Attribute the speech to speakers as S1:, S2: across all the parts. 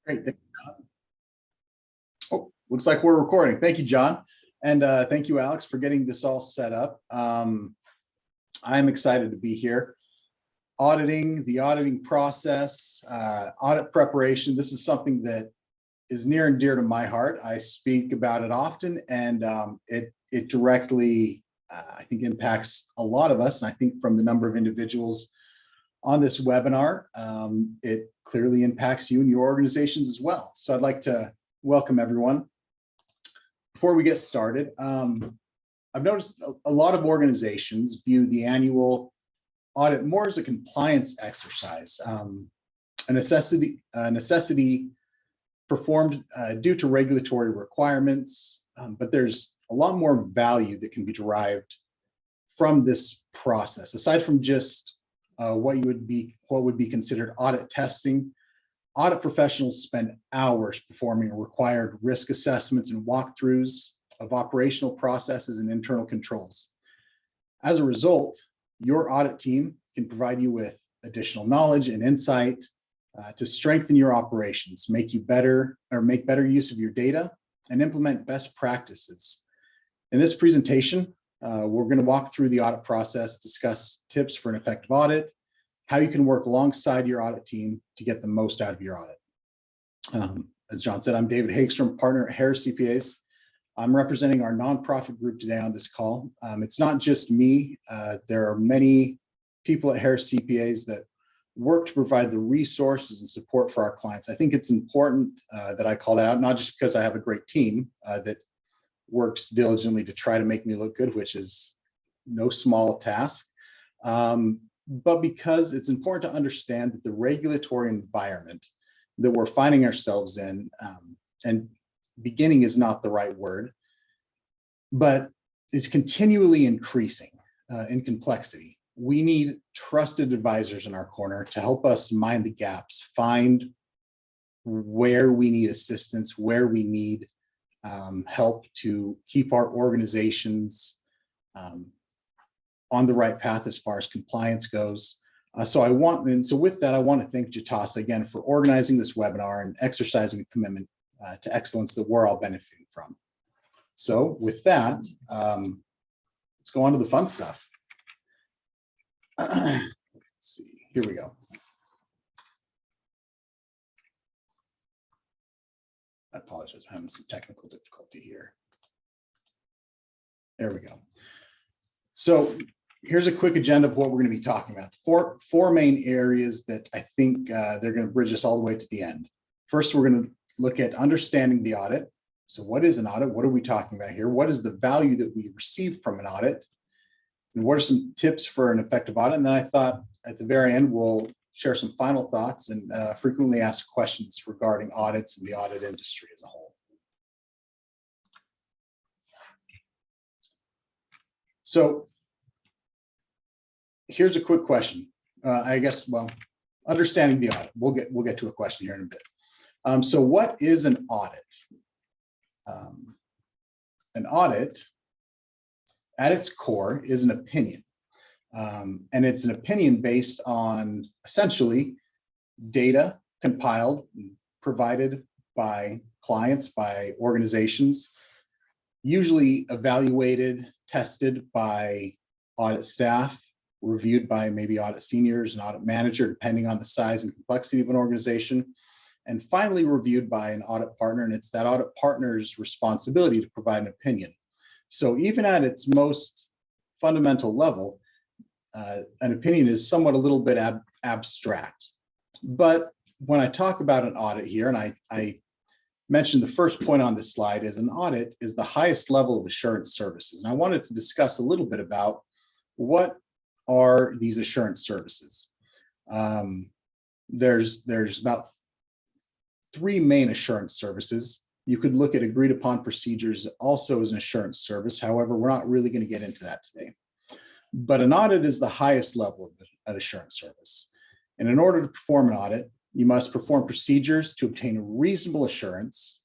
S1: Great. Thank you, John. Oh, looks like we're recording. Thank you, John. And thank you, Alex, for getting this all set up. I'm excited to be here. The auditing process, audit preparation. This is something that is near and dear to my heart. I speak about it often, and it directly, I think, impacts a lot of us. And I think from the number of individuals on this webinar, it clearly impacts you and your organizations as well. So I'd like to welcome everyone. Before we get started, I've noticed a lot of organizations view the annual audit more as a compliance exercise, a necessity performed due to regulatory requirements, but there's a lot more value that can be derived from this process. Aside from just what would be considered audit testing, audit professionals spend hours performing required risk assessments and walkthroughs of operational processes and internal controls. As a result, your audit team can provide you with additional knowledge and insight to strengthen your operations, make better use of your data, and implement best practices. In this presentation, we're going to walk through the audit process, discuss tips for an effective audit, how you can work alongside your audit team to get the most out of your audit. As John said, I'm David Hegstrom, partner at Harris CPAs. I'm representing our nonprofit group today on this call. It's not just me. There are many people at Harris CPAs that work to provide the resources and support for our clients. I think it's important that I call that out, not just because I have a great team that works diligently to try to make me look good, which is no small task, but because it's important to understand that the regulatory environment that we're finding ourselves in, and beginning is not the right word, but is continually increasing in complexity. We need trusted advisors in our corner to help us mind the gaps, find where we need assistance, where we need help to keep our organizations on the right path as far as compliance goes. So with that, I want to thank Jatasa again for organizing this webinar and exercising a commitment to excellence that we're all benefiting from. So with that, let's go on to the fun stuff. Let's see, here we go. I apologize, I'm having some technical difficulty here. There we go. So here's a quick agenda of what we're going to be talking about. Four main areas that I think they're going to bridge us all the way to the end. First, we're going to look at understanding the audit. So what is an audit? What are we talking about here? What is the value that we receive from an audit? And what are some tips for an effective audit? And then I thought at the very end, we'll share some final thoughts and frequently asked questions regarding audits and the audit industry as a whole. So here's a quick question. I guess, well, understanding the audit. We'll get to a question here in a bit. So what is an audit? An audit, at its core, is an opinion. And it's an opinion based on essentially data compiled and provided by clients, by organizations, usually evaluated, tested by audit staff, reviewed by maybe audit seniors and audit manager, depending on the size and complexity of an organization, and finally reviewed by an audit partner. And it's that audit partner's responsibility to provide an opinion. So even at its most fundamental level, an opinion is somewhat a little bit abstract. But when I talk about an audit here, and I mentioned the first point on this slide is an audit is the highest level of assurance services. And I wanted to discuss a little bit about what are these assurance services. There's about three main assurance services. You could look at agreed upon procedures also as an assurance service. However, we're not really going to get into that today. But an audit is the highest level of an assurance service. And in order to perform an audit, you must perform procedures to obtain reasonable assurance,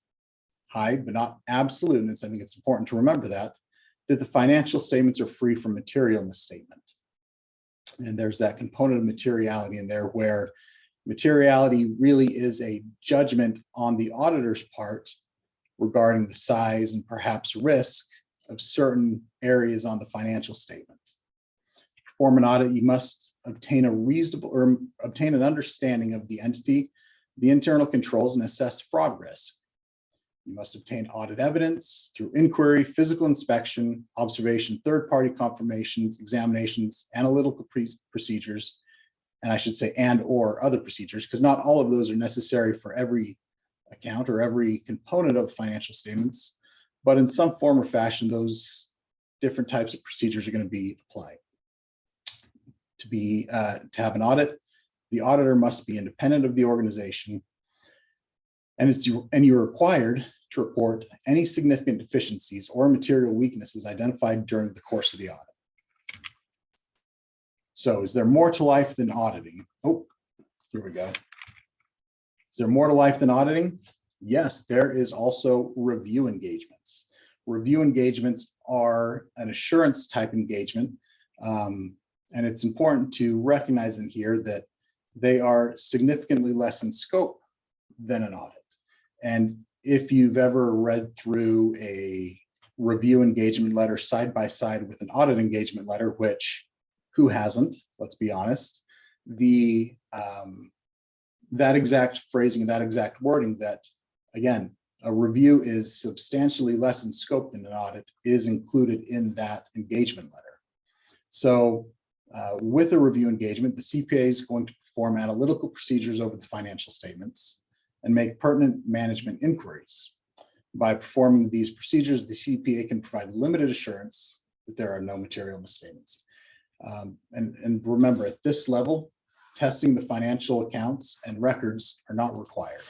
S1: high but not absolute, and I think it's important to remember that the financial statements are free from material misstatement. And there's that component of materiality in there where Materiality really is a judgment on the auditor's part regarding the size and perhaps risk of certain areas on the financial statement. To perform an audit, you must obtain a reasonable or obtain an understanding of the entity, the internal controls, and assess fraud risk. You must obtain audit evidence through inquiry, physical inspection, observation, third-party confirmations, examinations, analytical procedures, and I should say and/or other procedures, because not all of those are necessary for every account or every component of financial statements, but in some form or fashion, those different types of procedures are going to be applied. To have an audit, the auditor must be independent of the organization, and you're required to report any significant deficiencies or material weaknesses identified during the course of the audit. So is there more to life than auditing? Oh, here we go. Is there more to life than auditing? Yes, there is also review engagements. Review engagements are an assurance type engagement. And it's important to recognize in here that they are significantly less in scope than an audit. And if you've ever read through a review engagement letter side by side with an audit engagement letter, which who hasn't, let's be honest, that exact phrasing and that exact wording that, again, a review is substantially less in scope than an audit is included in that engagement letter. So with a review engagement, the CPA is going to perform analytical procedures over the financial statements and make pertinent management inquiries. By performing these procedures, the CPA can provide limited assurance that there are no material misstatements. And remember, at this level, testing the financial accounts and records are not required.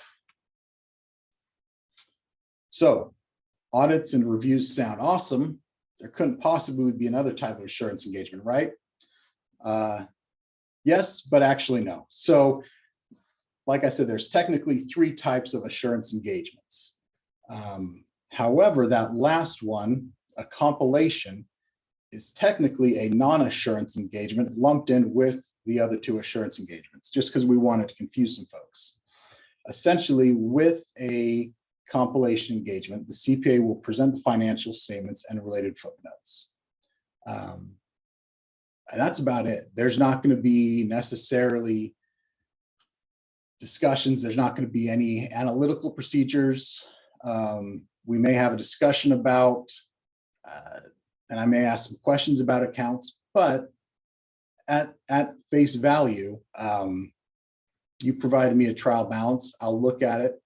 S1: So audits and reviews sound awesome. There couldn't possibly be another type of assurance engagement, right? Yes, but actually no. So like I said, there's technically 3 types of assurance engagements. However, that last one, a compilation, is technically a non-assurance engagement lumped in with the other 2 assurance engagements, just because we wanted to confuse some folks. Essentially, with a compilation engagement, the CPA will present the financial statements and related footnotes. And that's about it. There's not going to be necessarily discussions. There's not going to be any analytical procedures. We may have a discussion about, and I may ask some questions about accounts, but at face value, you provided me a trial balance. I'll look at it.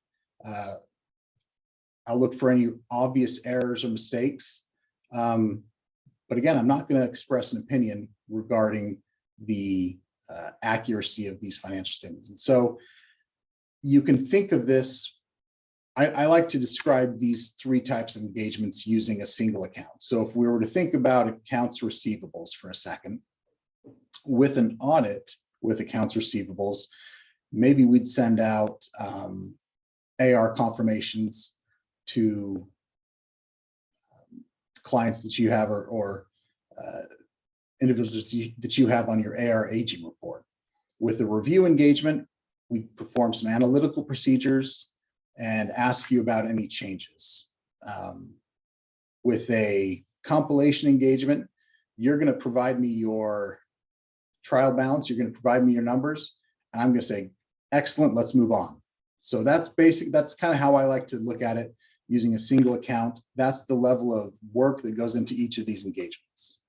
S1: I'll look for any obvious errors or mistakes. But again, I'm not going to express an opinion regarding the accuracy of these financial statements. And so you can think of this, I like to describe these 3 types of engagements using a single account. So if we were to think about accounts receivables for a second, with an audit with accounts receivables, maybe we'd send out AR confirmations to clients that you have or individuals that you have on your AR aging report. With a review engagement, we perform some analytical procedures and ask you about any changes. With a compilation engagement, you're going to provide me your trial balance, you're going to provide me your numbers, and I'm going to say, excellent, let's move on. So that's basic. That's kind of how I like to look at it using a single account. That's the level of work that goes into each of these engagements.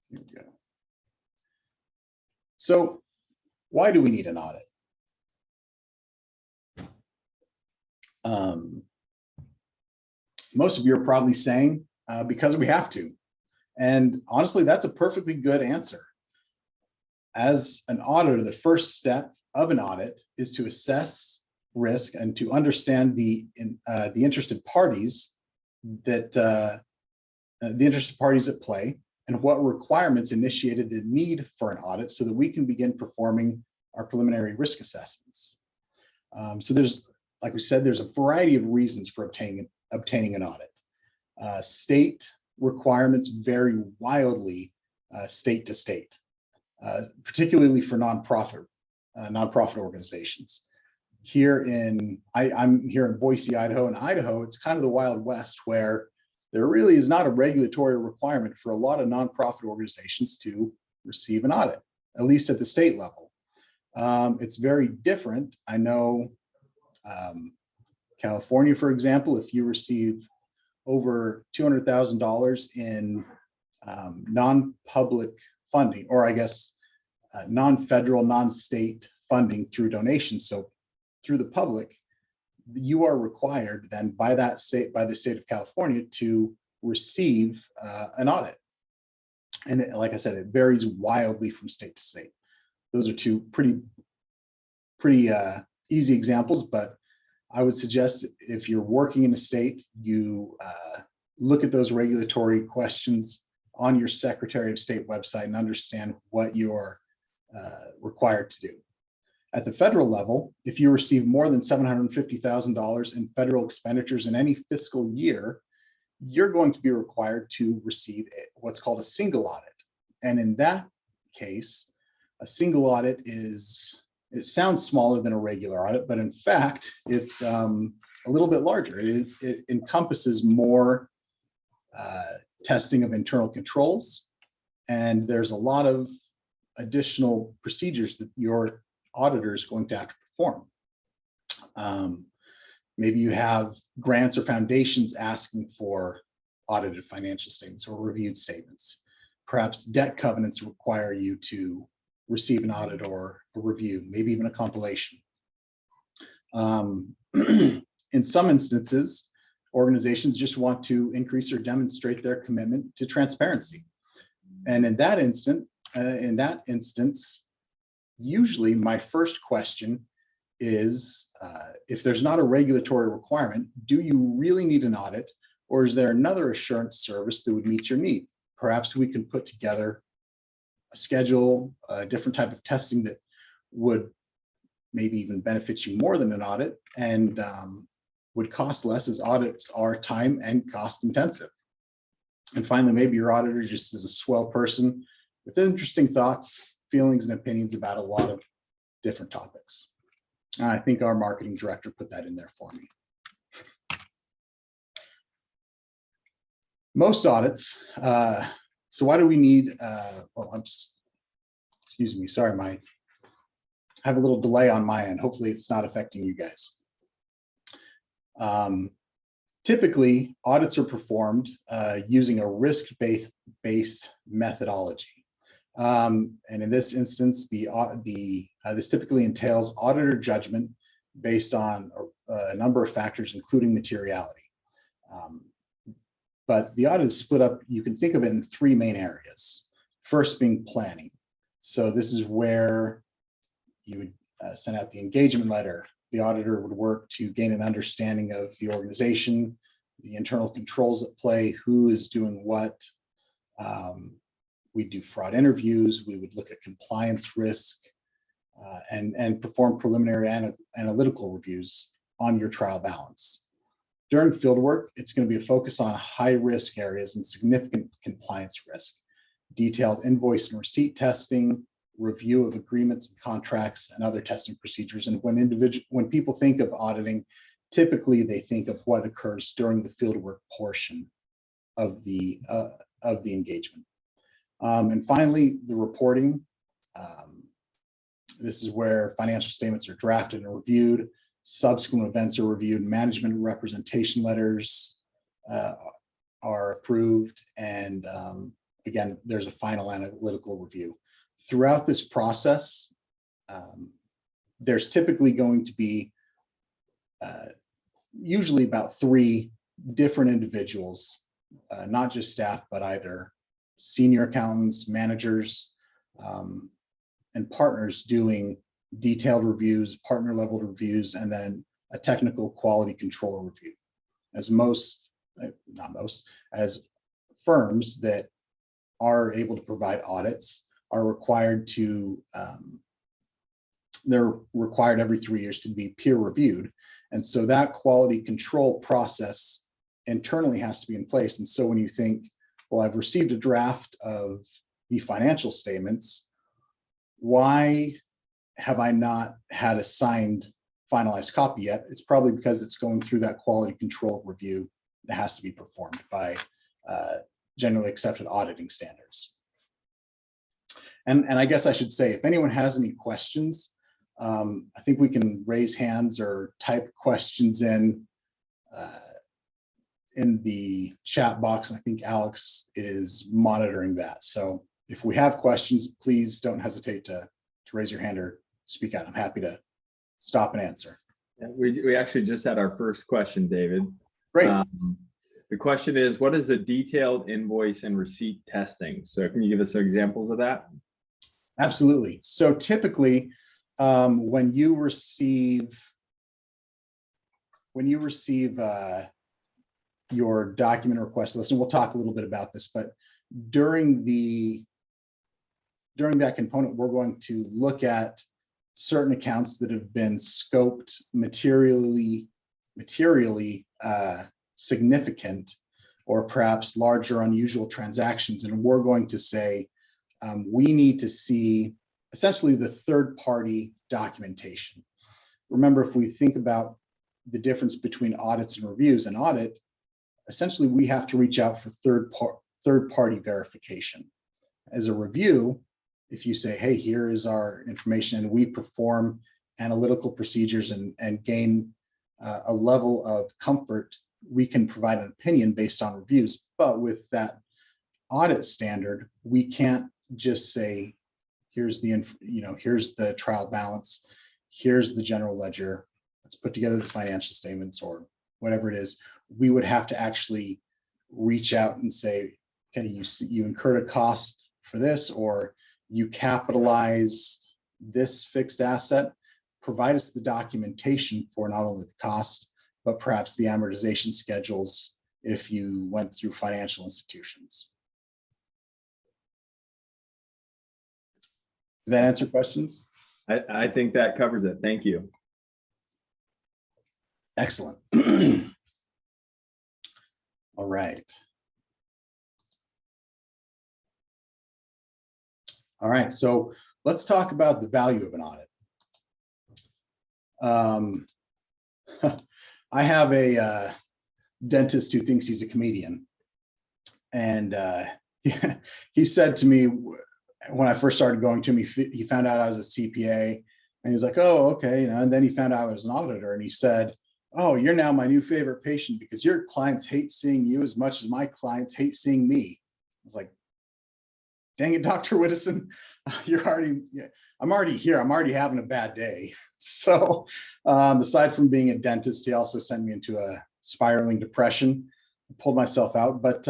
S1: Here we go. So why do we need an audit? Most of you are probably saying because we have to. And honestly, that's a perfectly good answer. As an auditor, the first step of an audit is to assess risk and to understand the interested parties that the interested parties at play and what requirements initiated the need for an audit so that we can begin performing our preliminary risk assessments. So there's like we said, there's a variety of reasons for obtaining an audit. State requirements vary wildly state to state, particularly for nonprofit organizations. I'm here in Boise, Idaho. In Idaho, it's kind of the Wild West, where there really is not a regulatory requirement for a lot of nonprofit organizations to receive an audit, at least at the state level. It's very different. I know California, for example, if you receive over $200,000 in non-public funding, or I guess non-federal, non-state funding through donations, so through the public, you are required then by the state of California to receive an audit. And like I said, it varies wildly from state to state. Those are two pretty easy examples, but I would suggest if you're working in a state, you look at those regulatory questions on your Secretary of State website and understand what you're required to do. At the federal level, if you receive more than $750,000 in federal expenditures in any fiscal year, you're going to be required to receive what's called a single audit. And in that case, a single audit it sounds smaller than a regular audit, but in fact, it's a little bit larger. It encompasses more testing of internal controls, and there's a lot of additional procedures that your auditor is going to have to perform. Maybe you have grants or foundations asking for audited financial statements or reviewed statements. Perhaps debt covenants require you to receive an audit or a review, maybe even a compilation. In some instances, organizations just want to increase or demonstrate their commitment to transparency. And in that instance, usually my first question is, if there's not a regulatory requirement, do you really need an audit, or is there another assurance service that would meet your need? Perhaps we can put together a schedule, a different type of testing that would maybe even benefit you more than an audit and would cost less, as audits are time and cost intensive. And finally, maybe your auditor just is a swell person with interesting thoughts, feelings, and opinions about a lot of different topics. And I think our marketing director put that in there for me. Most audits, so why do we need, excuse me, sorry, I have a little delay on my end. Hopefully it's not affecting you guys. Typically, audits are performed using a risk-based methodology. And in this instance, this typically entails auditor judgment based on a number of factors, including materiality. But the audit is split up, you can think of it in three main areas. First being planning. So this is where you would send out the engagement letter. The auditor would work to gain an understanding of the organization, the internal controls at play, who is doing what. We do fraud interviews. We would look at compliance risk and perform preliminary analytical reviews on your trial balance. During fieldwork, it's going to be a focus on high-risk areas and significant compliance risk, detailed invoice and receipt testing, review of agreements and contracts, and other testing procedures. And when people think of auditing, typically they think of what occurs during the fieldwork portion of the engagement. And finally, the reporting. This is where financial statements are drafted and reviewed, subsequent events are reviewed, management representation letters are approved, and again, there's a final analytical review. Throughout this process, there's typically going to be usually about 3 different individuals, not just staff, but either senior accountants, managers, and partners doing detailed reviews, partner level reviews, and then a technical quality control review. As as firms that are able to provide audits are required to, they're required every 3 years to be peer reviewed. And so that quality control process internally has to be in place. And so when you think, well, I've received a draft of the financial statements, why have I not had a signed finalized copy yet? It's probably because it's going through that quality control review that has to be performed by generally accepted auditing standards. And I guess I should say, if anyone has any questions, I think we can raise hands or type questions in the chat box. And I think Alex is monitoring that. So if we have questions, please don't hesitate to raise your hand or speak out. I'm happy to stop and answer.
S2: Yeah, we actually just had our first question, David.
S1: Great.
S2: The question is, what is a detailed invoice and receipt testing? So can you give us some examples of that?
S1: Absolutely. So typically, when you receive your document request list, and we'll talk a little bit about this, but during that component, we're going to look at certain accounts that have been scoped materially significant, or perhaps larger unusual transactions. And we're going to say, we need to see essentially the third-party documentation. Remember, if we think about the difference between audits and reviews, an audit, essentially we have to reach out for third-party verification. As a review, if you say, hey, here is our information, and we perform analytical procedures and gain a level of comfort, we can provide an opinion based on reviews. But with that audit standard, we can't just say, here's the trial balance, here's the general ledger, let's put together the financial statements or whatever it is. We would have to actually reach out and say, okay, you incurred a cost for this, or you capitalized this fixed asset. Provide us the documentation for not only the cost, but perhaps the amortization schedules if you went through financial institutions. Does that answer questions?
S2: I think that covers it. Thank you.
S1: Excellent. All right. All right, so let's talk about the value of an audit. I have a dentist who thinks he's a comedian. And he said to me, when I first started going to him, he found out I was a CPA, and he was like, oh, okay. And then he found out I was an auditor, and he said, oh, you're now my new favorite patient because your clients hate seeing you as much as my clients hate seeing me. I was like, dang it, Dr. Widdison, I'm already here. I'm already having a bad day. So aside from being a dentist, he also sent me into a spiraling depression. I pulled myself out. But,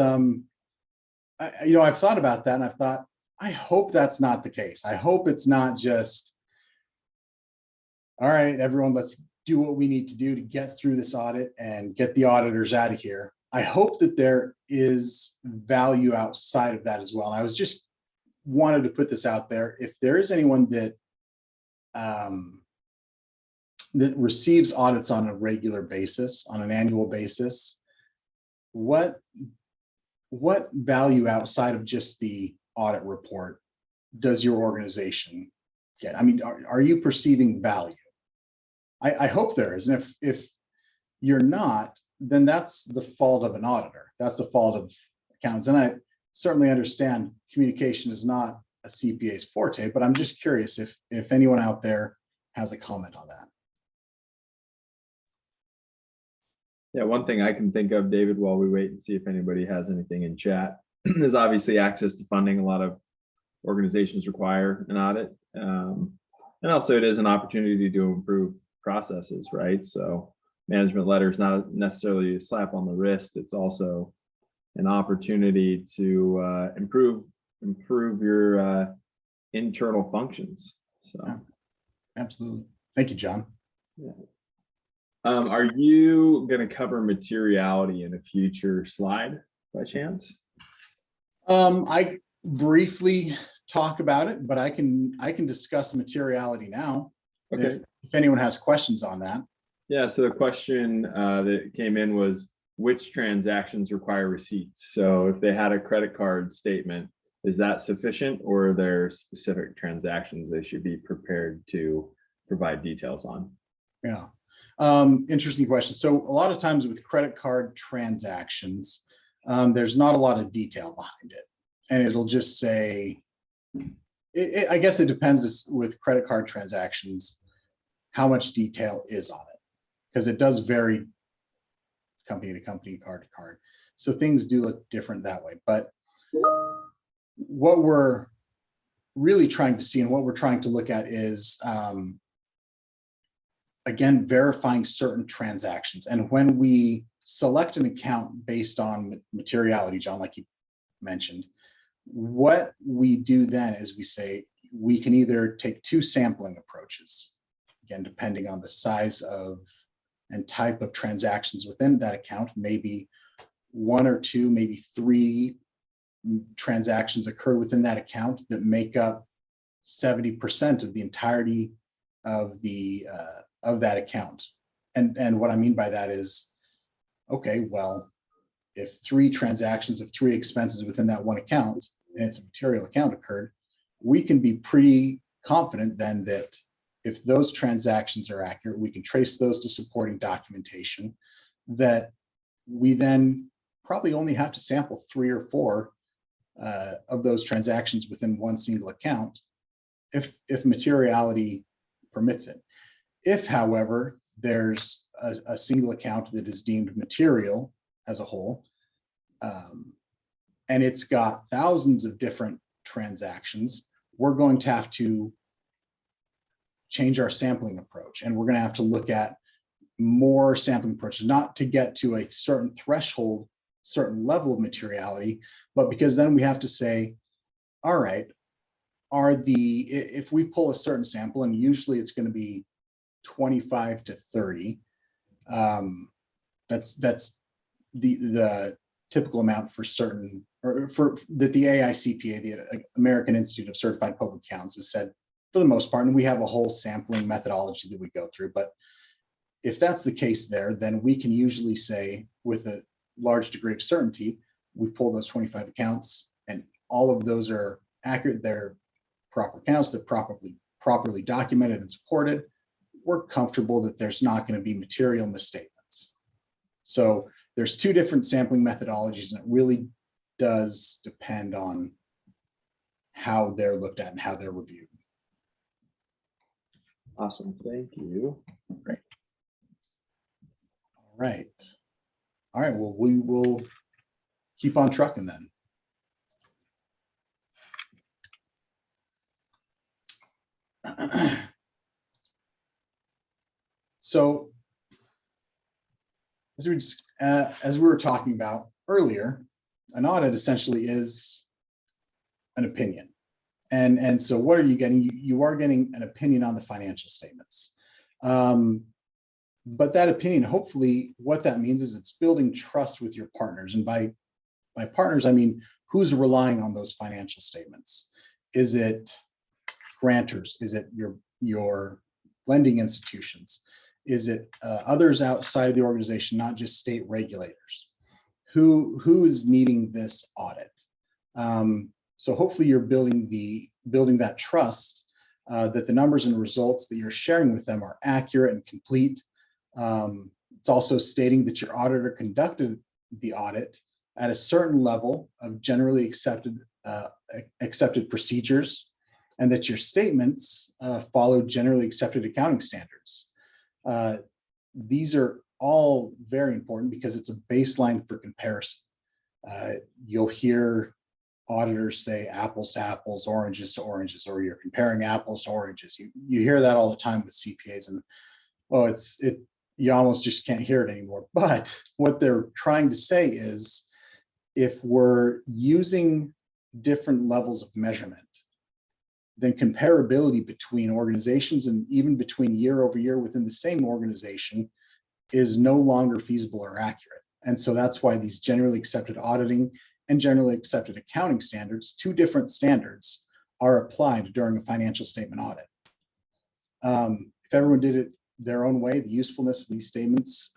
S1: I've thought about that, and I've thought, I hope that's not the case. I hope it's not just, all right, everyone, let's do what we need to do to get through this audit and get the auditors out of here. I hope that there is value outside of that as well. And I was just wanted to put this out there. If there is anyone that that receives audits on a regular basis, on an annual basis, what value outside of just the audit report does your organization get? I mean, are you perceiving value? I hope there is. And if you're not, then that's the fault of an auditor. That's the fault of accountants. And I certainly understand communication is not a CPA's forte, but I'm just curious if anyone out there has a comment on that.
S2: Yeah, one thing I can think of, David, while we wait and see if anybody has anything in chat, is obviously access to funding. A lot of organizations require an audit. And also it is an opportunity to improve processes, right? So management letter is not necessarily a slap on the wrist. It's also an opportunity to improve your internal functions. So
S1: yeah, absolutely. Thank you, John.
S2: Yeah. Are you going to cover materiality in a future slide by chance?
S1: I briefly talk about it, but I can discuss materiality now.
S2: Okay.
S1: If anyone has questions on that.
S2: Yeah, so the question that came in was which transactions require receipts? So if they had a credit card statement, is that sufficient, or are there specific transactions they should be prepared to provide details on?
S1: Yeah. Interesting question. So a lot of times with credit card transactions, there's not a lot of detail behind it. And it'll just say, I guess it depends with credit card transactions, how much detail is on it, because it does vary company to company, card to card. So things do look different that way. But what we're really trying to see and what we're trying to look at is, again, verifying certain transactions. And when we select an account based on materiality, John, like you mentioned, what we do then is we say we can either take two sampling approaches, again, depending on the size of and type of transactions within that account. Maybe one or two, maybe three transactions occur within that account that make up 70% of the entirety of that account. And what I mean by that is, okay, well, if three transactions of three expenses within that one account, and it's a material account occurred, we can be pretty confident then that if those transactions are accurate, we can trace those to supporting documentation, that we then probably only have to sample 3 or 4 of those transactions within one single account, if materiality permits it. If, however, there's a single account that is deemed material as a whole, and it's got thousands of different transactions, we're going to have to change our sampling approach, and we're going to have to look at more sampling approaches, not to get to a certain threshold, certain level of materiality, but because then we have to say, all right, if we pull a certain sample, and usually it's going to be 25 to 30, that's the typical amount for certain, or for that the AICPA, the American Institute of Certified Public Accounts, has said for the most part, and we have a whole sampling methodology that we go through. But if that's the case there, then we can usually say with a large degree of certainty, we pull those 25 accounts and all of those are accurate. They're proper accounts, they're properly documented and supported. We're comfortable that there's not going to be material misstatements. So there's two different sampling methodologies, and it really does depend on how they're looked at and how they're reviewed.
S2: Awesome, thank you.
S1: Great. All right. All right, well, we will keep on trucking then. So as we were talking about earlier, an audit essentially is an opinion. And so what are you getting? You are getting an opinion on the financial statements. But that opinion, hopefully what that means is it's building trust with your partners. And by partners, I mean, who's relying on those financial statements? Is it grantors? Is it your lending institutions? Is it others outside of the organization, not just state regulators? Who is needing this audit? So hopefully you're building that trust that the numbers and results that you're sharing with them are accurate and complete. It's also stating that your auditor conducted the audit at a certain level of generally accepted procedures, and that your statements follow generally accepted accounting standards. These are all very important because it's a baseline for comparison. You'll hear auditors say apples to apples, oranges to oranges, or you're comparing apples to oranges. You hear that all the time with CPAs, and well, you almost just can't hear it anymore. But what they're trying to say is, if we're using different levels of measurement, then comparability between organizations and even between year over year within the same organization is no longer feasible or accurate. And so that's why these generally accepted auditing and generally accepted accounting standards, two different standards, are applied during a financial statement audit. If everyone did it their own way, the usefulness of these statements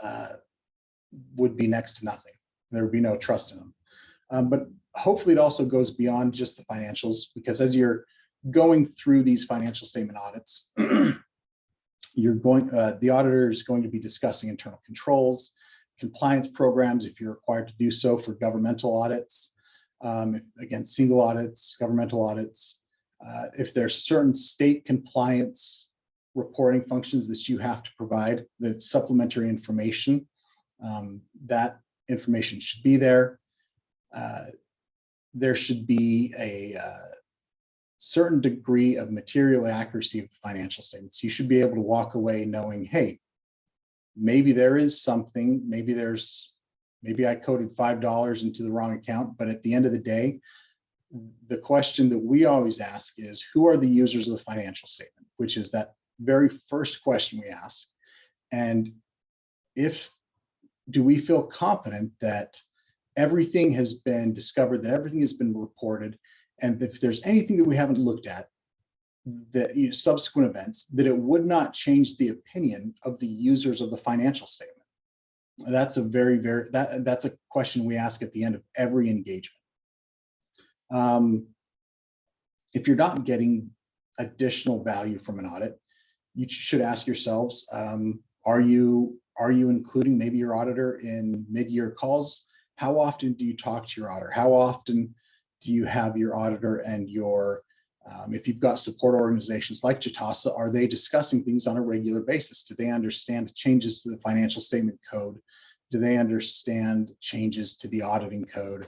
S1: would be next to nothing. There would be no trust in them. But hopefully it also goes beyond just the financials, because as you're going through these financial statement audits, the auditor is going to be discussing internal controls, compliance programs, if you're required to do so for governmental audits, again, single audits, governmental audits. If there's certain state compliance reporting functions that you have to provide, that's supplementary information, that information should be there. There should be a certain degree of material accuracy of the financial statements. You should be able to walk away knowing, hey, maybe there is something, maybe I coded $5 into the wrong account, but at the end of the day, the question that we always ask is, who are the users of the financial statement, which is that very first question we ask. And do we feel confident that everything has been discovered, that everything has been reported, and if there's anything that we haven't looked at, that subsequent events, that it would not change the opinion of the users of the financial statement. That's a that's a question we ask at the end of every engagement. If you're not getting additional value from an audit, you should ask yourselves, are you including maybe your auditor in mid-year calls? How often do you talk to your auditor? How often do you have your auditor and your, if you've got support organizations like Jitasa, are they discussing things on a regular basis? Do they understand changes to the financial statement code? Do they understand changes to the auditing code?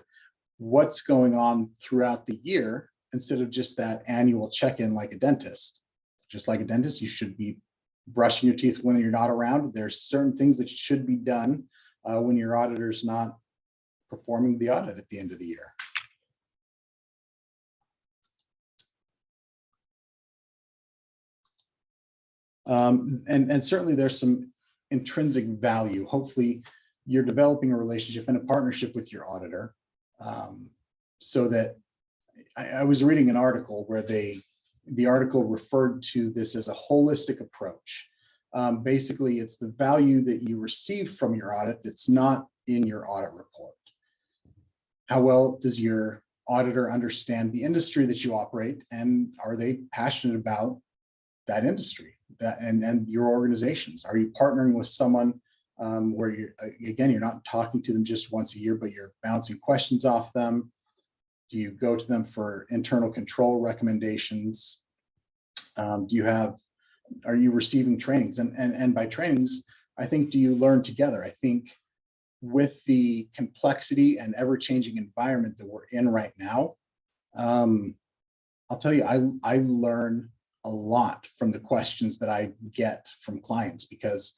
S1: What's going on throughout the year instead of just that annual check-in like a dentist? Just like a dentist, you should be brushing your teeth when you're not around. There's certain things that should be done when your auditor's not performing the audit at the end of the year. And certainly there's some intrinsic value. Hopefully you're developing a relationship and a partnership with your auditor, so that I was reading an article where the article referred to this as a holistic approach. Basically, it's the value that you receive from your audit that's not in your audit report. How well does your auditor understand the industry that you operate, and are they passionate about that industry and your organizations? Are you partnering with someone where you're not talking to them just once a year, but you're bouncing questions off them? Do you go to them for internal control recommendations? Are you receiving trainings? And by trainings, I think, do you learn together? I think with the complexity and ever-changing environment that we're in right now, I'll tell you, I learn a lot from the questions that I get from clients, because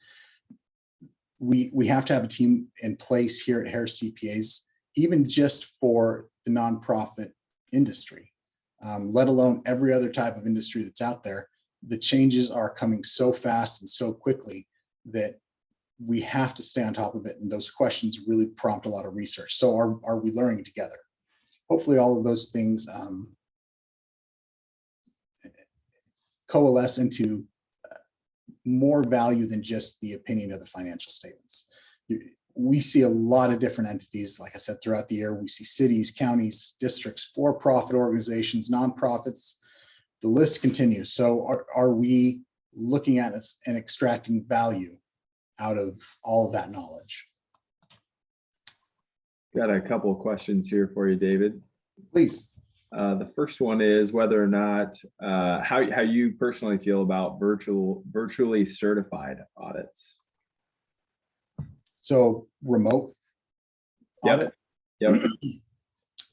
S1: we have to have a team in place here at Harris CPAs, even just for the nonprofit industry, let alone every other type of industry that's out there. The changes are coming so fast and so quickly that we have to stay on top of it. And those questions really prompt a lot of research. So are we learning together? Hopefully all of those things coalesce into more value than just the opinion of the financial statements. We see a lot of different entities, like I said, throughout the year. We see cities, counties, districts, for-profit organizations, nonprofits. The list continues. So are we looking at us and extracting value out of all of that knowledge?
S2: Got a couple of questions here for you, David.
S1: Please.
S2: The first one is whether or not how you personally feel about virtually certified audits.
S1: So remote audit.
S2: Yep.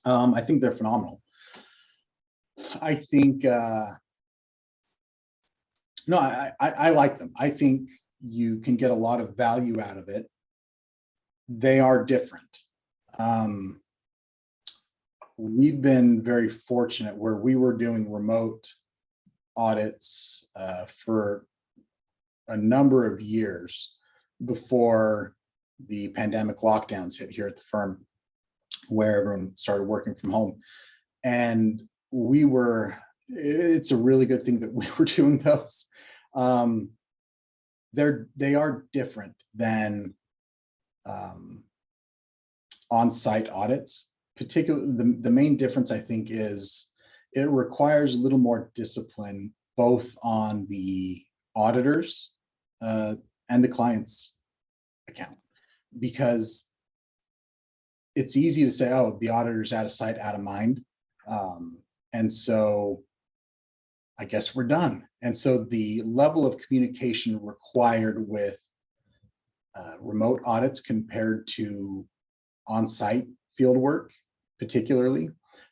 S1: I think they're phenomenal. I think no, I like them. I think you can get a lot of value out of it. They are different. We've been very fortunate where we were doing remote audits for a number of years before the pandemic lockdowns hit here at the firm, where everyone started working from home. And it's a really good thing that we were doing those. they are different than on-site audits. Particularly, the main difference, I think, is it requires a little more discipline, both on the auditors and the client's account, because it's easy to say, oh, the auditor's out of sight, out of mind. And so I guess we're done. And so the level of communication required with remote audits compared to on-site field work, particularly,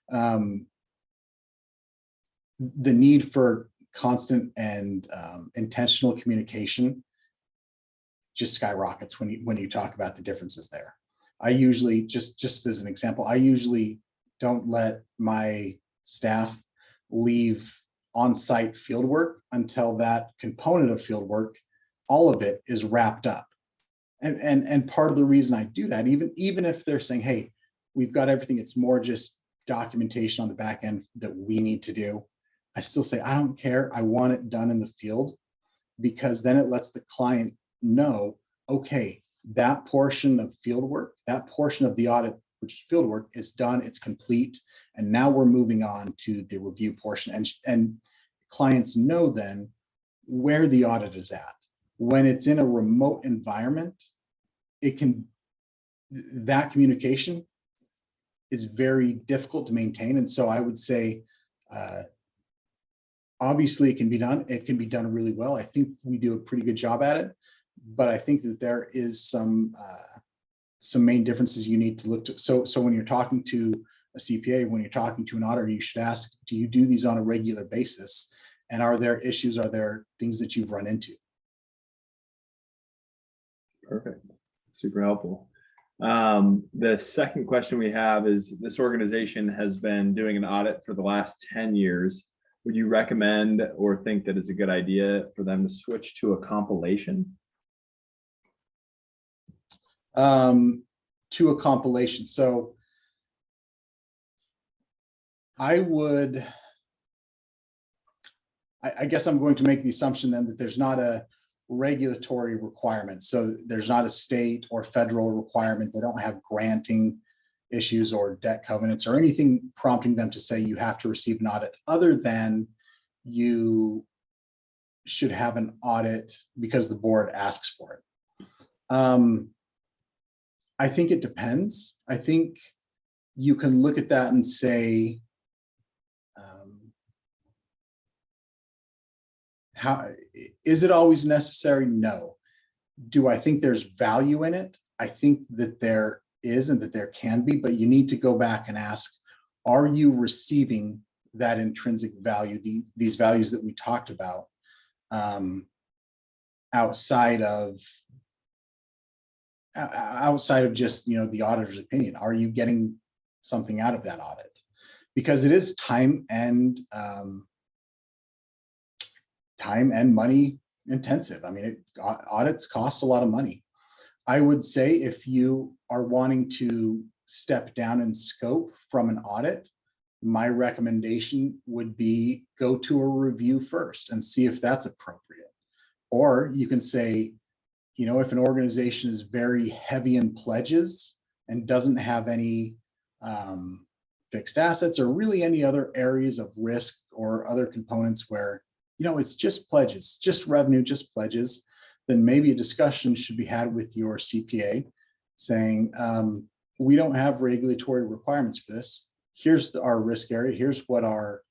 S1: the need for constant and intentional communication just skyrockets when you talk about the differences there. I usually, just as an example, I usually don't let my staff leave on-site field work until that component of field work, all of it, is wrapped up. And part of the reason I do that, even if they're saying, hey, we've got everything, it's more just documentation on the back end that we need to do, I still say, I don't care, I want it done in the field, because then it lets the client know, okay, that portion of field work, that portion of the audit, which is field work, is done, it's complete, and now we're moving on to the review portion. And clients know then where the audit is at. When it's in a remote environment, that communication is very difficult to maintain. And so I would say, obviously it can be done. It can be done really well. I think we do a pretty good job at it, but I think that there is some main differences you need to look to. So when you're talking to a CPA, when you're talking to an auditor, you should ask, do you do these on a regular basis? And are there issues? Are there things that you've run into?
S2: Perfect. Super helpful. The second question we have is, this organization has been doing an audit for the last 10 years. Would you recommend or think that it's a good idea for them to switch to a compilation? To a compilation. So I guess I'm going to make the assumption then that there's not a regulatory requirement. So there's not a state or federal requirement. They don't have granting issues or debt covenants or anything prompting them to say you have to receive an audit, other than you should have an audit because the board asks for it. I think it depends. I think you can look at that and say, how is it always necessary? No. Do I think there's value in it? I think that there is and that there can be, but you need to go back and ask, are you receiving that intrinsic value, these values that we talked about, outside of just, the auditor's opinion? Are you getting something out of that audit? Because it is time and money intensive. I mean, audits cost a lot of money. I would say if you are wanting to step down in scope from an audit, my recommendation would be go to a review first and see if that's appropriate. Or you can say, if an organization is very heavy in pledges and doesn't have any fixed assets or really any other areas of risk or other components where, it's just pledges, just revenue, just pledges, then maybe a discussion should be had with your CPA saying, we don't have regulatory requirements for this. Here's our risk area. Here's what our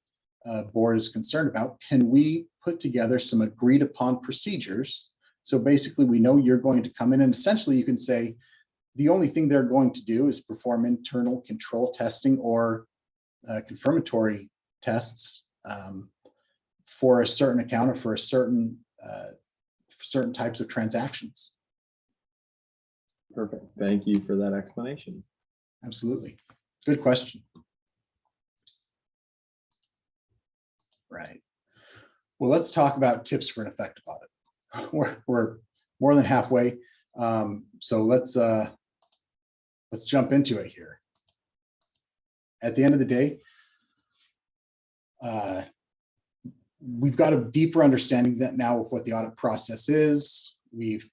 S2: board is concerned about. Can we put together some agreed upon procedures? So basically, we know you're going to come in, and essentially you can say, the only thing they're going to do is perform internal control testing or confirmatory tests for a certain account or for certain types of transactions. Perfect. Thank you for that explanation.
S1: Absolutely. Good question. Right. Well, let's talk about tips for an effective audit. We're more than halfway. So let's jump into it here. At the end of the day, we've got a deeper understanding that now of what the audit process is, we've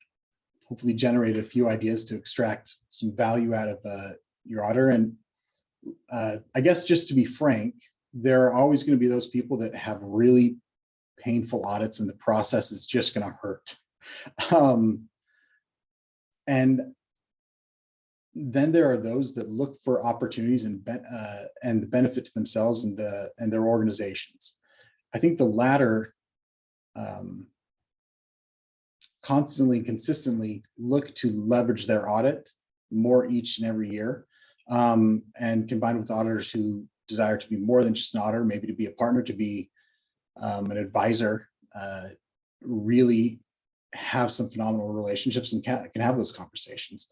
S1: hopefully generated a few ideas to extract some value out of your auditor. And I guess just to be frank, there are always going to be those people that have really painful audits and the process is just going to hurt. And then there are those that look for opportunities and the benefit to themselves and their organizations. I think the latter constantly and consistently look to leverage their audit more each and every year, and combined with auditors who desire to be more than just an auditor, maybe to be a partner, to be an advisor, really have some phenomenal relationships and can have those conversations.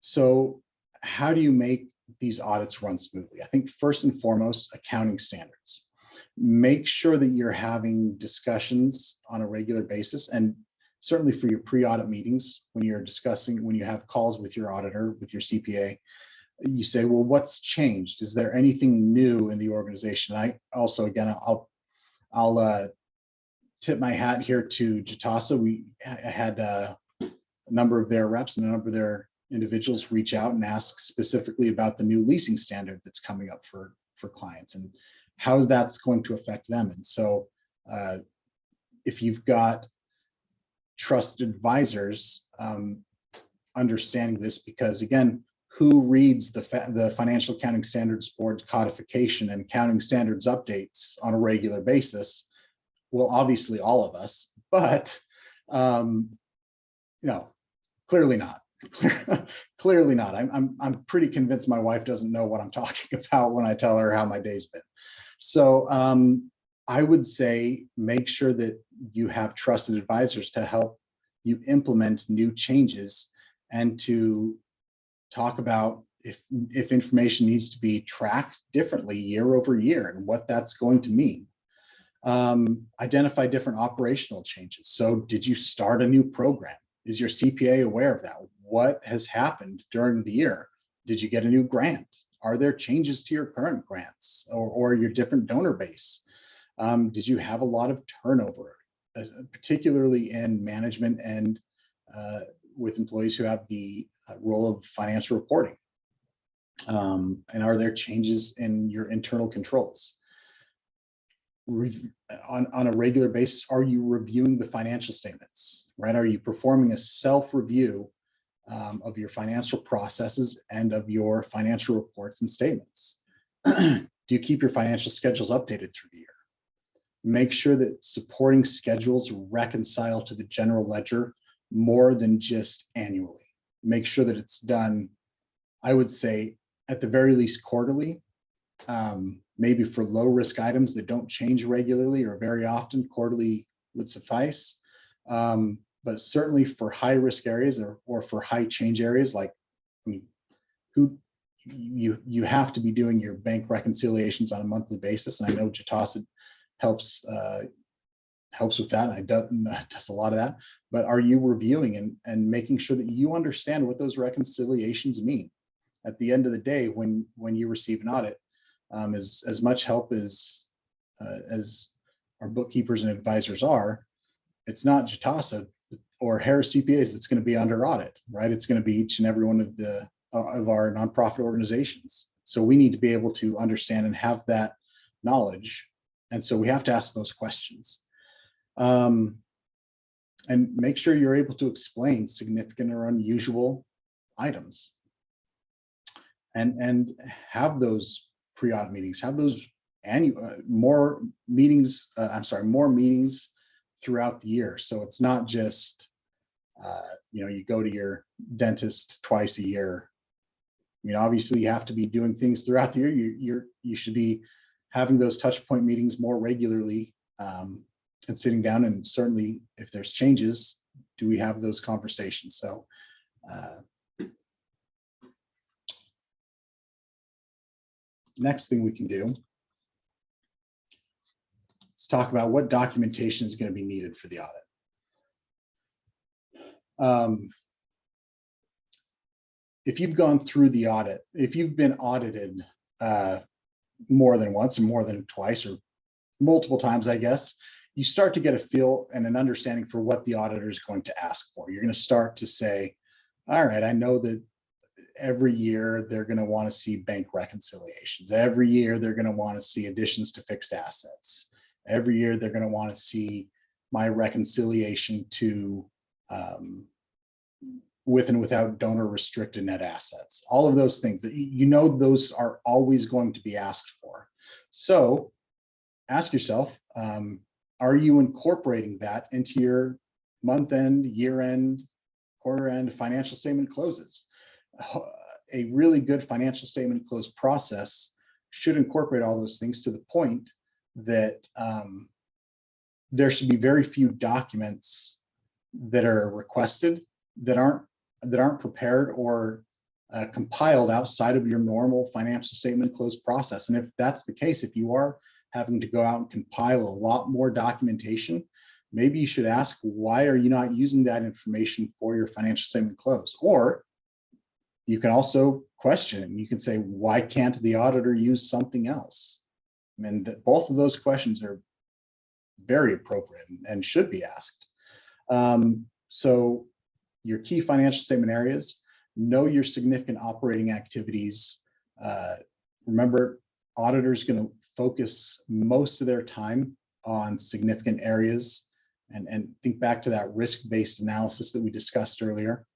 S1: So how do you make these audits run smoothly? I think first and foremost, accounting standards. Make sure that you're having discussions on a regular basis, and certainly for your pre-audit meetings, when you're discussing, when you have calls with your auditor, with your CPA, you say, well, what's changed? Is there anything new in the organization? I also, again, I'll tip my hat here to Jitasa. We had a number of their reps and a number of their individuals reach out and ask specifically about the new leasing standard that's coming up for clients and how that's going to affect them. And so if you've got trusted advisors understanding this, because again, who reads the Financial Accounting Standards Board codification and accounting standards updates on a regular basis? Well, obviously all of us, but clearly not. Clearly not. I'm pretty convinced my wife doesn't know what I'm talking about when I tell her how my day's been. So I would say make sure that you have trusted advisors to help you implement new changes and to talk about if information needs to be tracked differently year over year and what that's going to mean. Identify different operational changes. So did you start a new program? Is your CPA aware of that? What has happened during the year? Did you get a new grant? Are there changes to your current grants or your different donor base? Did you have a lot of turnover, particularly in management and with employees who have the role of financial reporting? And are there changes in your internal controls? On a regular basis, are you reviewing the financial statements, right? Are you performing a self-review of your financial processes and of your financial reports and statements? Do you keep your financial schedules updated through the year? Make sure that supporting schedules reconcile to the general ledger more than just annually. Make sure that it's done, I would say, at the very least quarterly. Maybe for low risk items that don't change regularly or very often, quarterly would suffice. But certainly for high risk areas or for high change areas, like you have to be doing your bank reconciliations on a monthly basis. And I know Jitasa helps with that. And does a lot of that. But are you reviewing and making sure that you understand what those reconciliations mean? At the end of the day, when you receive an audit, as much help as our bookkeepers and advisors are, it's not Jitasa or Harris CPAs that's going to be under audit, right? It's going to be each and every one of our nonprofit organizations. So we need to be able to understand and have that knowledge, and so we have to ask those questions, and make sure you're able to explain significant or unusual items, and have those pre-audit meetings, have those annual more meetings throughout the year. So it's not just you go to your dentist twice a year. Obviously you have to be doing things throughout the year. You should be having those touch point meetings more regularly, and sitting down, and certainly if there's changes, do we have those conversations? So next thing we can do is talk about what documentation is going to be needed for the audit. If you've gone through the audit, if you've been audited more than once or more than twice or multiple times, I guess, you start to get a feel and an understanding for what the auditor is going to ask for. You're going to start to say, all right, I know that every year they're going to want to see bank reconciliations. Every year they're going to want to see additions to fixed assets. Every year they're going to want to see my reconciliation to with and without donor restricted net assets. All of those things that you know those are always going to be asked for. So ask yourself, are you incorporating that into your month-end, year-end, quarter-end financial statement closes? A really good financial statement close process should incorporate all those things to the point that there should be very few documents that are requested that aren't prepared or compiled outside of your normal financial statement close process. And if that's the case, if you are having to go out and compile a lot more documentation, maybe you should ask, why are you not using that information for your financial statement close? Or you can also question, you can say, why can't the auditor use something else? I mean, both of those questions are very appropriate and should be asked. So your key financial statement areas, know your significant operating activities. Remember, auditors going to focus most of their time on significant areas, and think back to that risk-based analysis that we discussed earlier.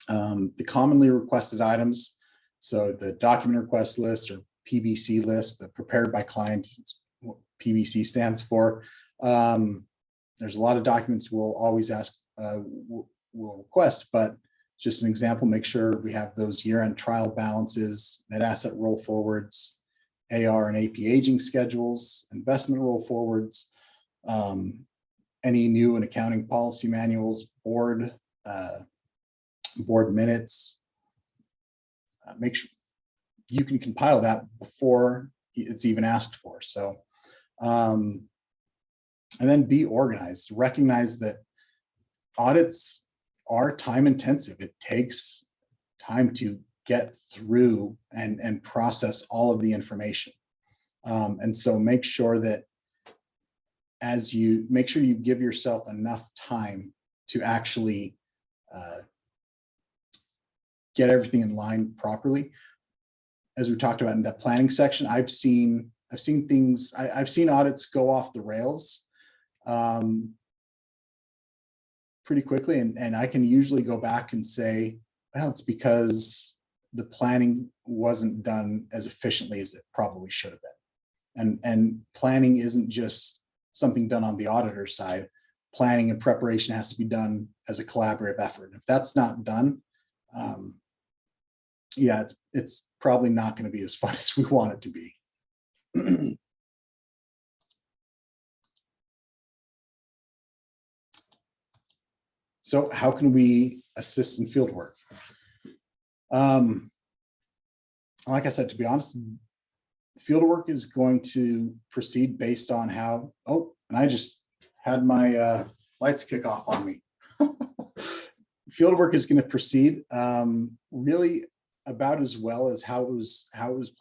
S1: The commonly requested items, so the document request list or PBC list, the prepared by client, what PBC stands for. There's a lot of documents we'll always ask, we'll request, but just an example, make sure we have those year-end trial balances, net asset roll forwards, AR and AP aging schedules, investment roll forwards, any new and accounting policy manuals, board minutes. Make sure you can compile that before it's even asked for. So, and then be organized. Recognize that audits are time intensive. It takes time to get through and process all of the information. And so make sure that make sure you give yourself enough time to actually get everything in line properly. As we talked about in that planning section, I've seen things, I've seen audits go off the rails pretty quickly, and I can usually go back and say, well, it's because the planning wasn't done as efficiently as it probably should have been. And planning isn't just something done on the auditor side. Planning and preparation has to be done as a collaborative effort. If that's not done, yeah, it's probably not going to be as fun as we want it to be. So how can we assist in field work? Like I said, to be honest, field work is going to proceed based on how, oh, and I just had my lights kick off on me. Field work is going to proceed really about as well as how it was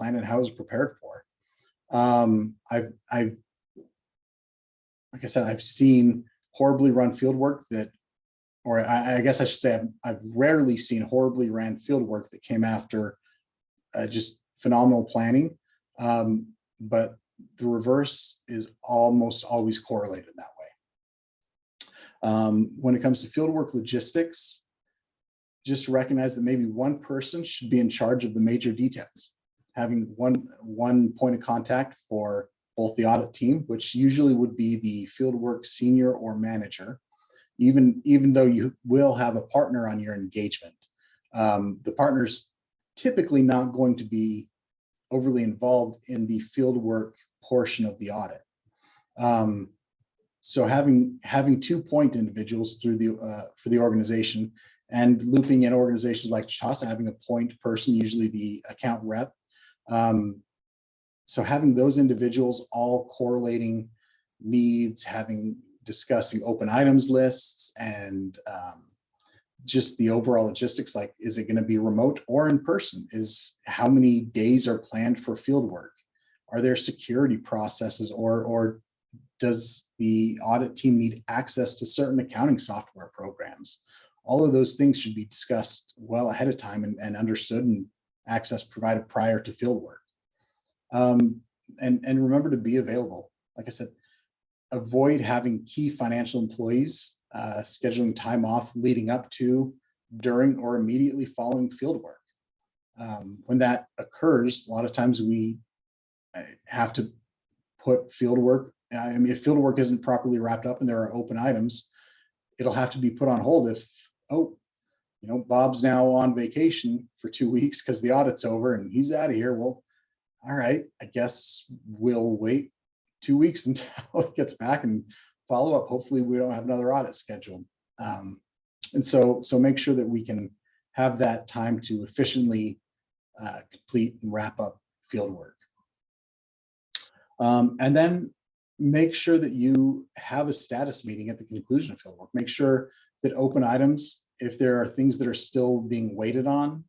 S1: planned and how it was prepared for. Like I said, I've seen horribly run field work that, or I guess I should say, I've rarely seen horribly ran field work that came after just phenomenal planning. But the reverse is almost always correlated that way. When it comes to fieldwork logistics, just recognize that maybe one person should be in charge of the major details, having one point of contact for both the audit team, which usually would be the fieldwork senior or manager, even though you will have a partner on your engagement. The partner's typically not going to be overly involved in the fieldwork portion of the audit. So having 2 point individuals through for the organization, and looping in organizations like Chasa, having a point person, usually the account rep. So having those individuals all correlating needs, discussing open items lists, and just the overall logistics, like, is it going to be remote or in person? How many days are planned for field work? Are there security processes, or does the audit team need access to certain accounting software programs. All of those things should be discussed well ahead of time and understood and access provided prior to field work. And remember to be available. Like I said, avoid having key financial employees scheduling time off leading up to, during, or immediately following field work. When that occurs, a lot of times we have to put field work. I mean, if field work isn't properly wrapped up and there are open items, it'll have to be put on hold if, oh, you know, Bob's now on vacation for 2 weeks because the audit's over and he's out of here. Well, all right, I guess we'll wait 2 weeks until it gets back and follow up. Hopefully we don't have another audit scheduled. And so make sure that we can have that time to efficiently complete and wrap up field work. And then make sure that you have a status meeting at the conclusion of field work. Make sure that open items, if there are things that are still being waited on,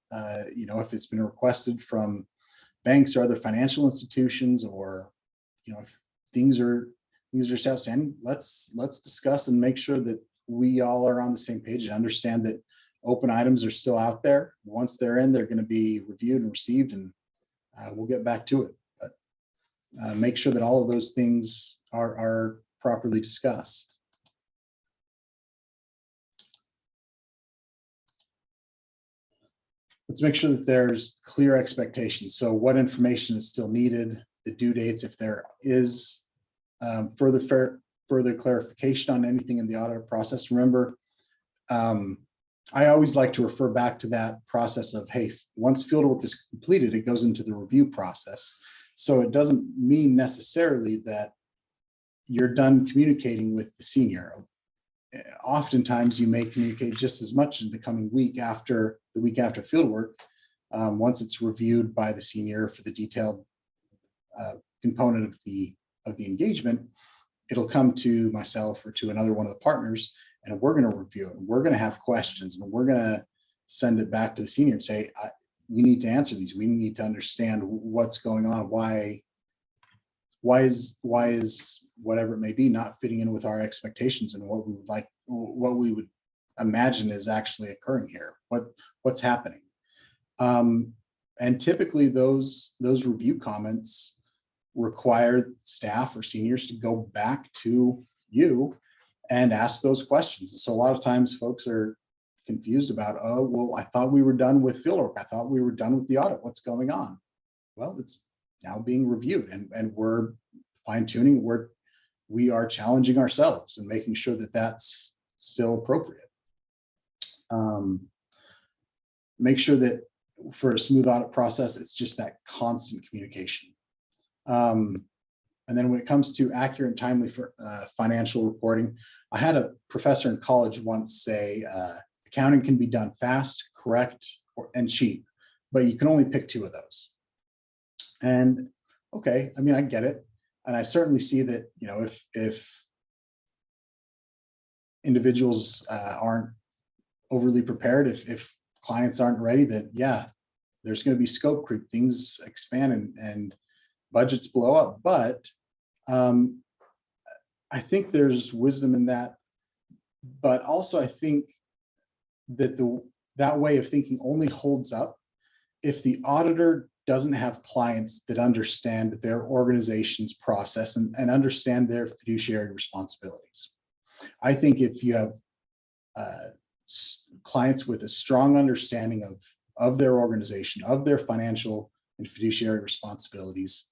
S1: you know, if it's been requested from banks or other financial institutions, or, you know, if things are just outstanding, let's discuss and make sure that we all are on the same page and understand that open items are still out there. Once they're in, they're going to be reviewed and received, and we'll get back to it. But make sure that all of those things are properly discussed. Let's make sure that there's clear expectations. So what information is still needed, the due dates, if there is further clarification on anything in the audit process. Remember, I always like to refer back to that process of, hey, once fieldwork is completed, it goes into the review process. So it doesn't mean necessarily that you're done communicating with the senior. Oftentimes you may communicate just as much in the coming week after the week after fieldwork, once it's reviewed by the senior for the detailed component of the engagement. It'll come to myself or to another one of the partners, and we're going to review it, and we're going to have questions, and we're going to send it back to the senior and say, you need to answer these. We need to understand what's going on. Why is whatever it may be not fitting in with our expectations and what we would like, what we would imagine is actually occurring here. What's happening? And typically those review comments require staff or seniors to go back to you and ask those questions. And so a lot of times folks are confused about, oh, well, I thought we were done with fieldwork. I thought we were done with the audit. What's going on? Well, it's now being reviewed, and we're fine tuning. We are challenging ourselves and making sure that that's still appropriate. Make sure that for a smooth audit process, it's just that constant communication. And then when it comes to accurate and timely for financial reporting, I had a professor in college once say, accounting can be done fast, correct, and cheap, but you can only pick two of those. And okay, I mean, I get it. And I certainly see that, you know, if individuals aren't overly prepared, if clients aren't ready, then yeah, there's going to be scope creep, things expand and budgets blow up. But I think there's wisdom in that. But also I think that that way of thinking only holds up if the auditor doesn't have clients that understand their organization's process and understand their fiduciary responsibilities. I think if you have clients with a strong understanding of their organization, of their financial and fiduciary responsibilities,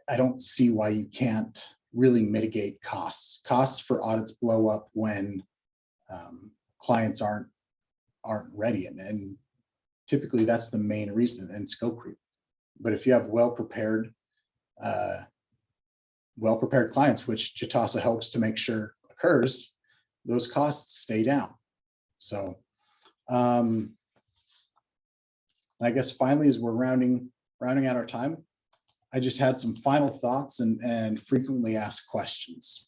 S1: I don't see why you can't really mitigate costs. Costs for audits blow up when clients aren't ready, and typically that's the main reason, and scope creep. But if you have well-prepared clients, which Jitasa helps to make sure occurs, those costs stay down. So I guess finally, as we're rounding out our time, I just had some final thoughts and frequently asked questions.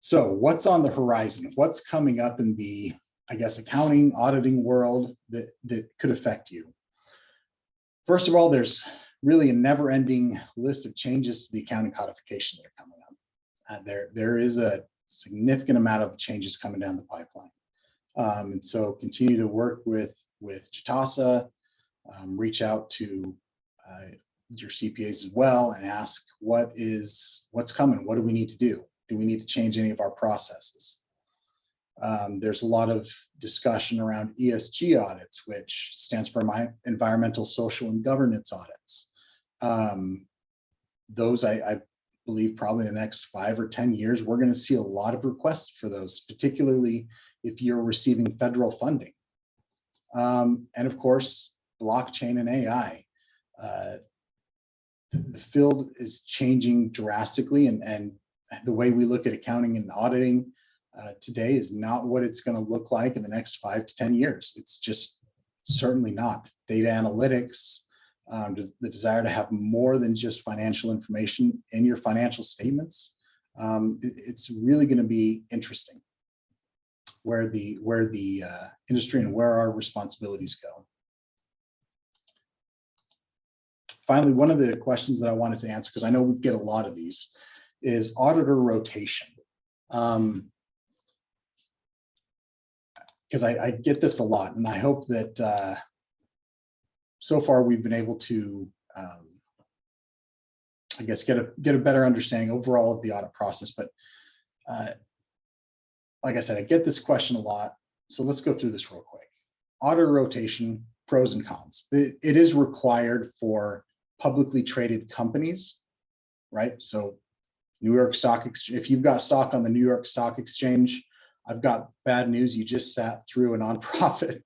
S1: So what's on the horizon? What's coming up in the, I guess, accounting, auditing world that could affect you? First of all, there's really a never-ending list of changes to the accounting codification that are coming up. There is a significant amount of changes coming down the pipeline. And so continue to work with Jitasa, reach out to your CPAs as well and ask what's coming, what do we need to do? Do we need to change any of our processes? There's a lot of discussion around ESG audits, which stands for environmental, social, and governance audits. Those I believe probably in the next 5 or 10 years, we're going to see a lot of requests for those, particularly if you're receiving federal funding. And of course, blockchain and AI. The field is changing drastically, and the way we look at accounting and auditing today is not what it's going to look like in the next 5 to 10 years. It's just certainly not. Data analytics, the desire to have more than just financial information in your financial statements. It's really going to be interesting where the industry and where our responsibilities go. Finally, one of the questions that I wanted to answer, because I know we get a lot of these, is auditor rotation. Because I get this a lot, and I hope that so far we've been able to, I guess, get a better understanding overall of the audit process. But like I said, I get this question a lot, so let's go through this real quick. Auditor rotation, pros and cons. It is required for publicly traded companies, right? So New York Stock Exchange, if you've got stock on the New York Stock Exchange, I've got bad news. You just sat through a nonprofit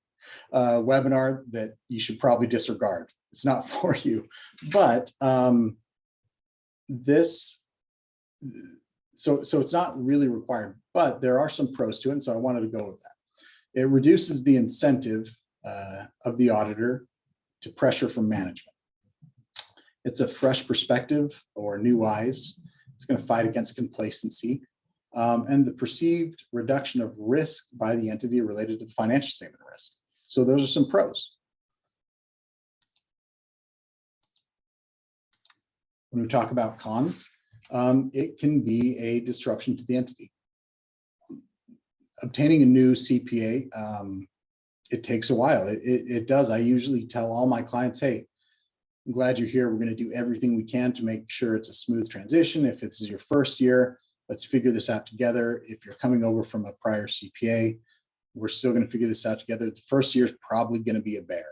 S1: webinar that you should probably disregard. It's not for you. But so it's not really required, but there are some pros to it. And so I wanted to go with that. It reduces the incentive of the auditor to pressure from management. It's a fresh perspective or new eyes. It's going to fight against complacency. And the perceived reduction of risk by the entity related to the financial statement risk. So those are some pros. When we talk about cons, it can be a disruption to the entity. Obtaining a new CPA, it takes a while. It does. I usually tell all my clients, hey, I'm glad you're here. We're going to do everything we can to make sure it's a smooth transition. If this is your first year, let's figure this out together. If you're coming over from a prior CPA, we're still going to figure this out together. The first year is probably going to be a bear.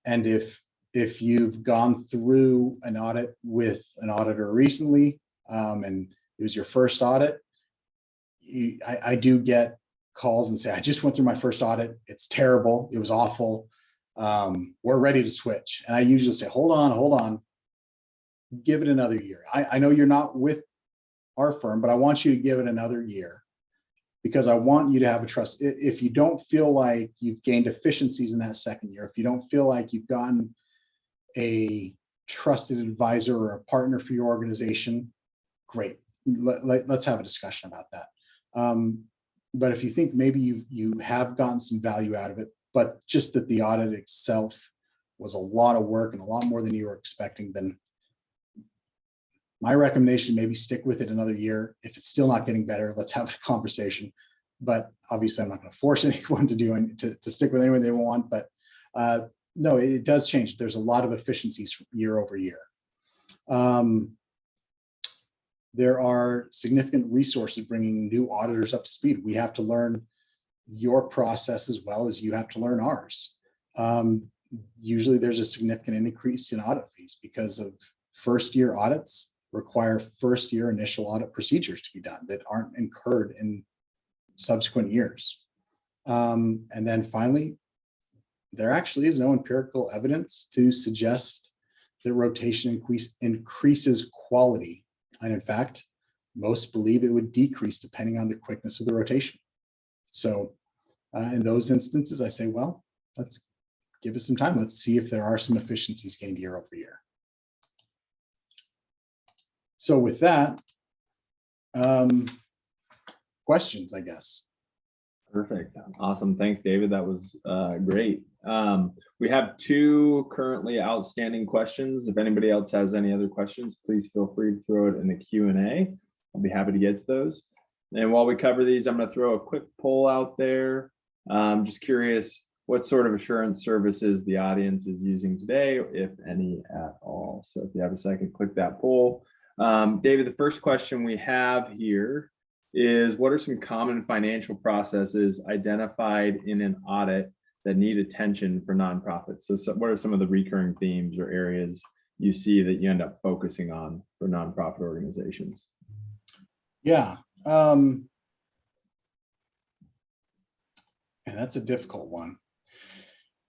S1: And if you've gone through an audit with an auditor recently, and it was your first audit, I do get calls and say, I just went through my first audit. It's terrible. It was awful. We're ready to switch. And I usually say, hold on, give it another year. I know you're not with our firm, but I want you to give it another year because I want you to have a trust. If you don't feel like you've gained efficiencies in that second year, if you don't feel like you've gotten a trusted advisor or a partner for your organization, great. Let's have a discussion about that. But if you think maybe you have gotten some value out of it, but just that the audit itself was a lot of work and a lot more than you were expecting, then my recommendation, maybe stick with it another year. If it's still not getting better, let's have a conversation. But obviously, I'm not going to force anyone to stick with anyone they want. But no, it does change. There's a lot of efficiencies year over year. There are significant resources bringing new auditors up to speed. We have to learn your process as well as you have to learn ours. Usually there's a significant increase in audit fees because of first-year audits require first-year initial audit procedures to be done that aren't incurred in subsequent years. And then finally, there actually is no empirical evidence to suggest that rotation increases quality. And in fact, most believe it would decrease depending on the quickness of the rotation. So in those instances, I say, well, let's give it some time. Let's see if there are some efficiencies gained year over year. So with that, questions, I guess.
S2: Perfect. Awesome. Thanks, David. That was great. We have 2 currently outstanding questions. If anybody else has any other questions, please feel free to throw it in the Q&A. I'll be happy to get to those. And while we cover these, I'm going to throw a quick poll out there. Just curious what sort of assurance services the audience is using today, if any at all. So if you have a second, click that poll. David, the first question we have here is, what are some common financial processes identified in an audit that need attention for nonprofits? So what are some of the recurring themes or areas you see that you end up focusing on for nonprofit organizations?
S1: Yeah, and that's a difficult one.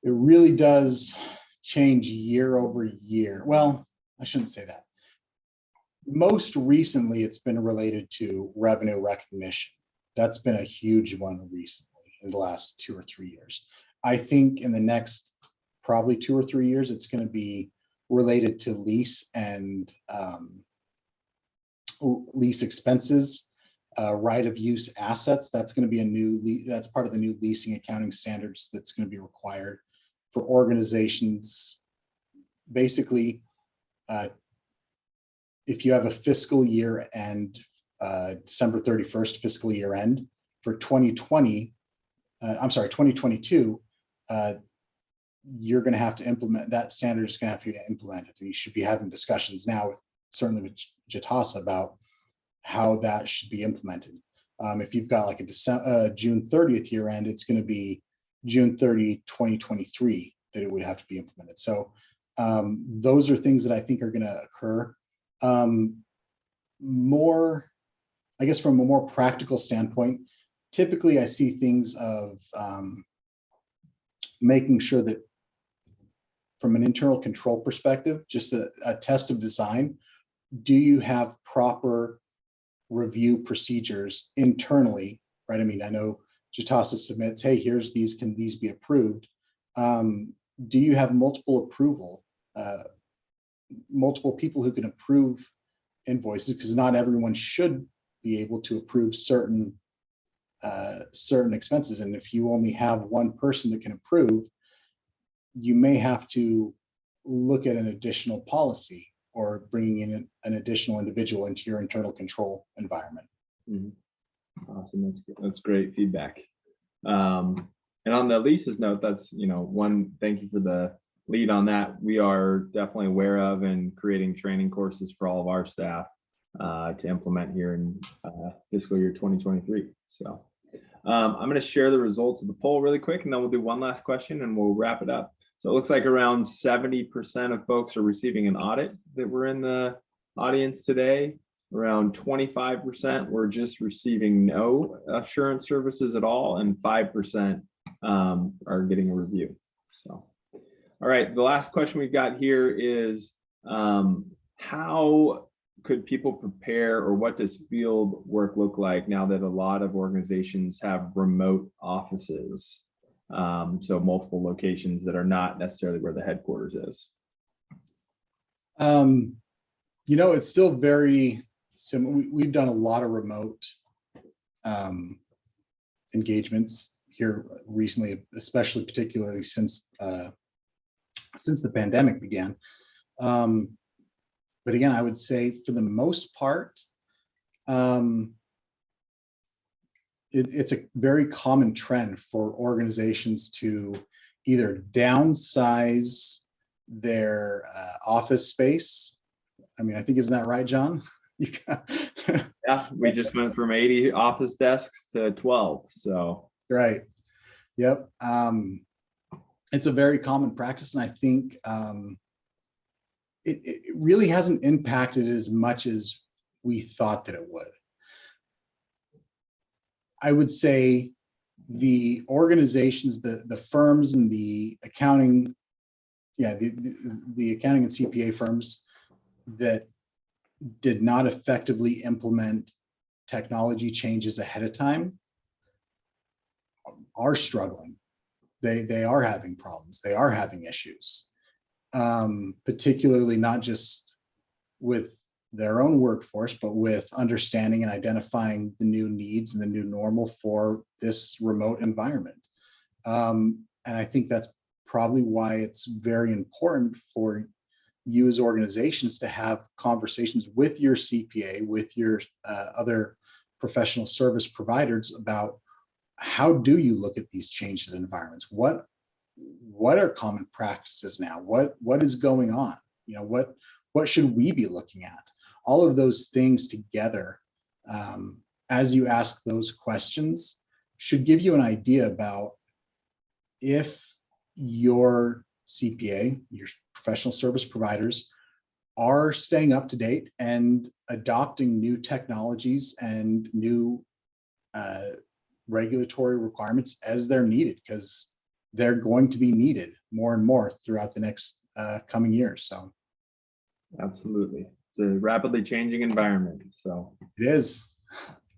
S1: It really does change year over year. Well, I shouldn't say that. Most recently, it's been related to revenue recognition. That's been a huge one recently in the last 2 or 3 years. I think in the next probably 2 or 3 years, it's going to be related to lease and lease expenses, right of use assets. That's going to be that's part of the new leasing accounting standards that's going to be required for organizations. Basically, if you have a fiscal year end, December 31st fiscal year end for 2022, you're going to have to implement that standard. Is going to have to be implemented, and you should be having discussions now certainly with JTASA about how that should be implemented. If you've got like a June 30th year end, it's going to be June 30, 2023 that it would have to be implemented. So those are things that I think are going to occur. More, I guess, from a more practical standpoint, typically I see things of making sure that from an internal control perspective, just a test of design, do you have proper review procedures internally, right? I mean, I know JTASA submits, hey, here's these, can these be approved? Do you have multiple approval, multiple people who can approve invoices? Because not everyone should be able to approve certain expenses. And if you only have one person that can approve, you may have to look at an additional policy or bringing in an additional individual into your internal control environment.
S2: Mm-hmm. Awesome. That's great feedback. And on the leases note, that's, one, thank you for the lead on that. We are definitely aware of and creating training courses for all of our staff to implement here in fiscal year 2023. So I'm going to share the results of the poll really quick, and then we'll do one last question and we'll wrap it up. So it looks like around 70% of folks are receiving an audit that were in the audience today. Around 25% were just receiving no assurance services at all, and 5% are getting a review. So, all right, the last question we've got here is how could people prepare, or what does field work look like now that a lot of organizations have remote offices? So multiple locations that are not necessarily where the headquarters is.
S1: It's still very similar. We've done a lot of remote engagements here recently, especially particularly since the pandemic began. But again, I would say for the most part, it's a very common trend for organizations to either downsize their office space. I mean, I think, isn't that right, John?
S2: Yeah, we just went from 80 office desks to 12. So
S1: right. Yep. It's a very common practice, and I think it really hasn't impacted as much as we thought that it would. I would say the organizations, the firms and the accounting, the accounting and CPA firms that did not effectively implement technology changes ahead of time are struggling. They are having problems. They are having issues, particularly not just with their own workforce, but with understanding and identifying the new needs and the new normal for this remote environment. And I think that's probably why it's very important for you as organizations to have conversations with your CPA, with your other professional service providers about how do you look at these changes in environments? What are common practices now? What is going on? You know, what should we be looking at? All of those things together, as you ask those questions, should give you an idea about if your CPA, your professional service providers, are staying up to date and adopting new technologies and new regulatory requirements as they're needed, because they're going to be needed more and more throughout the next coming years. So
S2: Absolutely. It's a rapidly changing environment. So
S1: it is.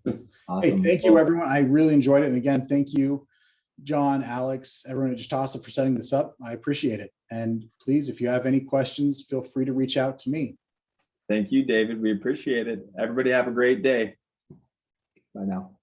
S2: awesome.
S1: Hey, thank you, everyone. I really enjoyed it. And again, thank you, John, Alex, everyone at Jitasa for setting this up. I appreciate it. And please, if you have any questions, feel free to reach out to me.
S2: Thank you, David. We appreciate it. Everybody have a great day. Bye now.